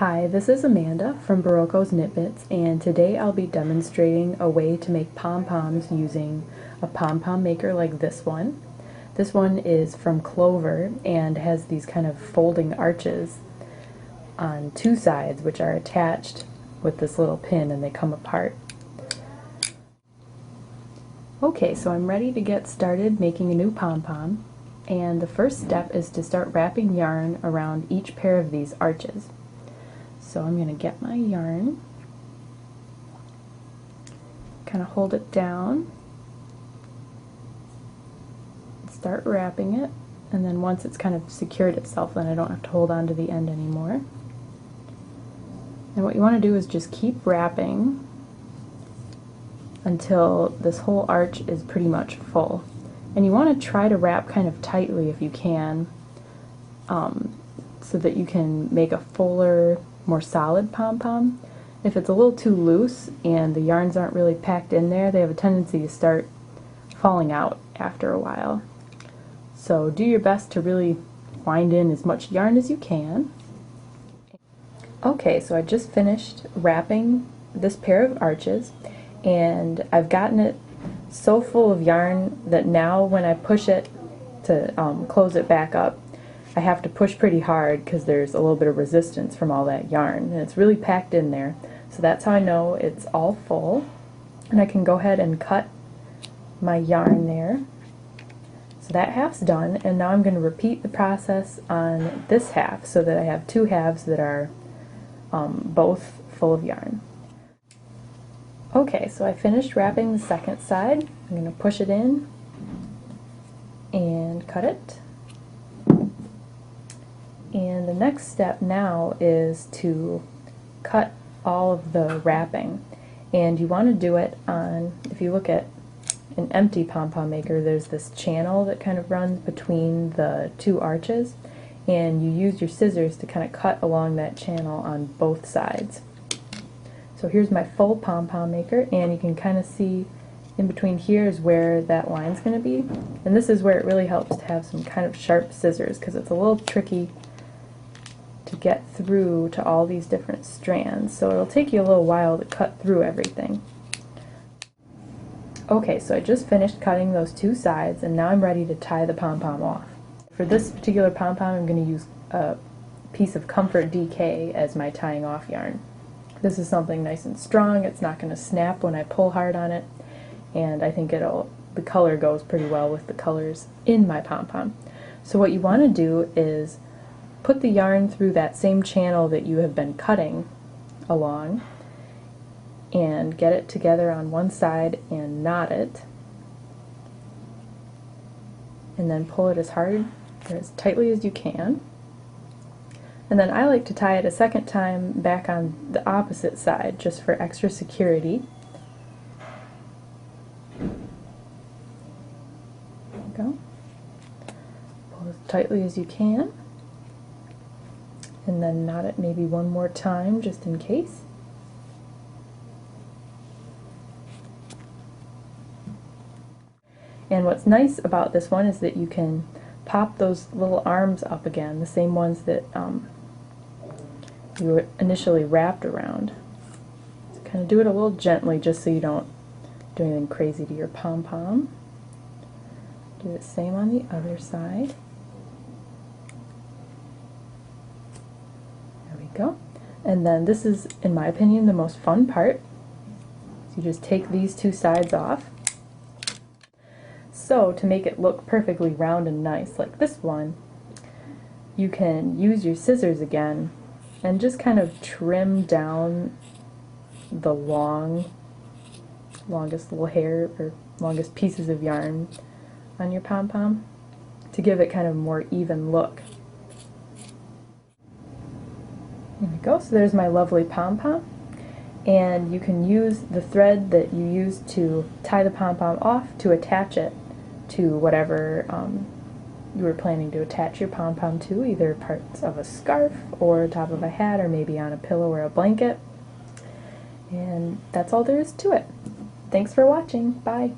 Hi, this is Amanda from Berroco's Knit Bits, and today I'll be demonstrating a way to make pom-poms using a pom-pom maker like this one. This one is from Clover and has these kind of folding arches on two sides which are attached with this little pin and they come apart. Okay, so I'm ready to get started making a new pom-pom, and the first step is to start wrapping yarn around each pair of these arches. So I'm going to get my yarn, kind of hold it down, start wrapping it, and then once it's kind of secured itself, then I don't have to hold on to the end anymore. And what you want to do is just keep wrapping until this whole arch is pretty much full. And you want to try to wrap kind of tightly if you can, so that you can make a fuller, more solid pom-pom. If it's a little too loose and the yarns aren't really packed in there, they have a tendency to start falling out after a while. So do your best to really wind in as much yarn as you can. Okay, so I just finished wrapping this pair of arches, and I've gotten it so full of yarn that now when I push it to close it back up, I have to push pretty hard because there's a little bit of resistance from all that yarn, and it's really packed in there. So that's how I know it's all full, and I can go ahead and cut my yarn there. So that half's done, and now I'm going to repeat the process on this half so that I have two halves that are both full of yarn. Okay, so I finished wrapping the second side. I'm going to push it in and cut it. And the next step now is to cut all of the wrapping. And you want to do it on, if you look at an empty pom-pom maker, there's this channel that kind of runs between the two arches, and you use your scissors to kind of cut along that channel on both sides. So here's my full pom-pom maker, and you can kind of see in between here is where that line's going to be. And this is where it really helps to have some kind of sharp scissors, because it's a little tricky to get through to all these different strands. So it'll take you a little while to cut through everything. Okay, so I just finished cutting those two sides, and now I'm ready to tie the pom-pom off. For this particular pom-pom, I'm going to use a piece of Comfort DK as my tying off yarn. This is something nice and strong. It's not going to snap when I pull hard on it, and I think the color goes pretty well with the colors in my pom-pom. So what you want to do is put the yarn through that same channel that you have been cutting along and get it together on one side and knot it, and then pull it as hard or as tightly as you can. And then I like to tie it a second time back on the opposite side just for extra security. There you go. Pull as tightly as you can, and then knot it maybe one more time just in case. And what's nice about this one is that you can pop those little arms up again, the same ones that you were initially wrapped around. So kind of do it a little gently just so you don't do anything crazy to your pom-pom. Do the same on the other side. There we go. And then this is, in my opinion, the most fun part. So you just take these two sides off. So to make it look perfectly round and nice like this one, you can use your scissors again and just kind of trim down the longest little hair or longest pieces of yarn on your pom-pom to give it kind of a more even look. There we go, so there's my lovely pom-pom, and you can use the thread that you used to tie the pom-pom off to attach it to whatever you were planning to attach your pom-pom to, either parts of a scarf or top of a hat or maybe on a pillow or a blanket. And that's all there is to it. Thanks for watching. Bye.